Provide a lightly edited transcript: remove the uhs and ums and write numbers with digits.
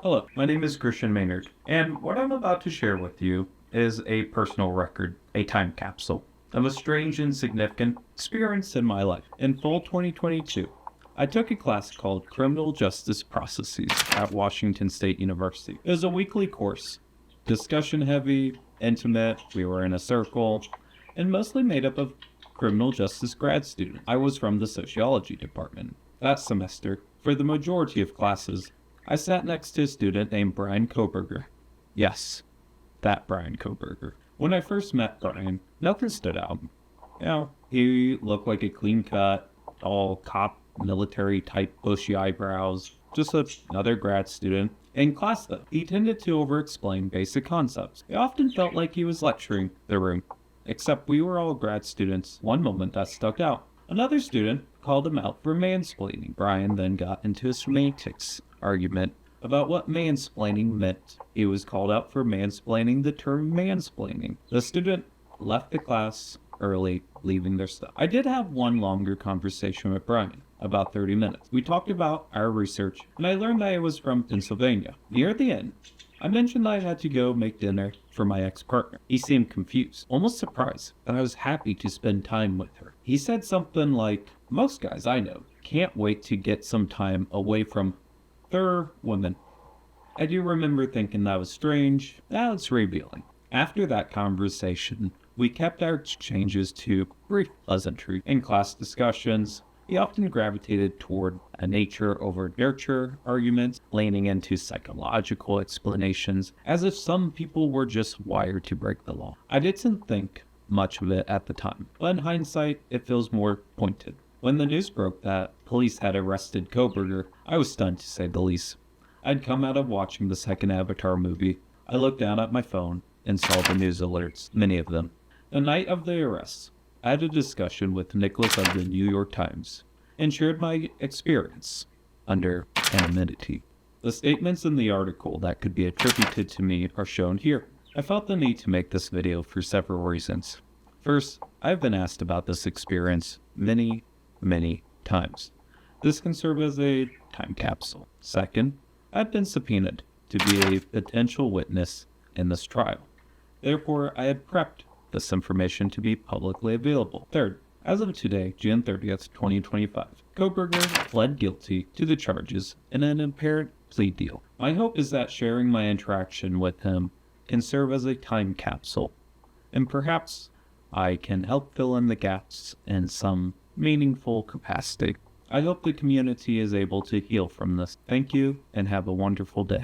Hello, my name is Christian Maynard, and what I'm about to share with you is a personal record, a time capsule, of a strange and significant experience in my life. In fall 2022, I took a class called Criminal Justice Processes at Washington State University. It was a weekly course, discussion heavy, intimate, we were in a circle, and mostly made up of criminal justice grad students. I was from the sociology department. That semester, for the majority of classes, I sat next to a student named Bryan Kohberger. Yes, that Bryan Kohberger. When I first met Bryan, nothing stood out. He looked like a clean cut, all cop, military type bushy eyebrows, just another grad student. In class though, he tended to over-explain basic concepts. It often felt like he was lecturing the room, except we were all grad students. One moment that stuck out. Another student called him out for mansplaining. Bryan then got into a semantics argument about what mansplaining meant. He was called out for mansplaining the term mansplaining. The student left the class early, leaving their stuff. I did have one longer conversation with Bryan, about 30 minutes. We talked about our research, and I learned that I was from Pennsylvania. Near the end, I mentioned that I had to go make dinner for my ex-partner. He seemed confused, almost surprised, that I was happy to spend time with her. He said something like, "Most guys I know can't wait to get some time away from their women." I do remember thinking that was strange. Now it's revealing. After that conversation, we kept our exchanges to brief pleasantry. In class discussions, he often gravitated toward a nature over nurture arguments, leaning into psychological explanations, as if some people were just wired to break the law. I didn't think much of it at the time, but in hindsight, it feels more pointed. When the news broke that police had arrested Kohberger, I was stunned to say the least. I'd come out of watching the second Avatar movie. I looked down at my phone and saw the news alerts, many of them. The night of the arrest, I had a discussion with Nicholas of the New York Times and shared my experience under anonymity. The statements in the article that could be attributed to me are shown here. I felt the need to make this video for several reasons. First, I've been asked about this experience many times. This can serve as a time capsule. Second, I've been subpoenaed to be a potential witness in this trial. Therefore, I had prepped this information to be publicly available. Third, as of today, June 30th, 2025, Kohberger pled guilty to the charges in an apparent plea deal. My hope is that sharing my interaction with him can serve as a time capsule, and perhaps I can help fill in the gaps in some meaningful capacity. I hope the community is able to heal from this. Thank you, and have a wonderful day.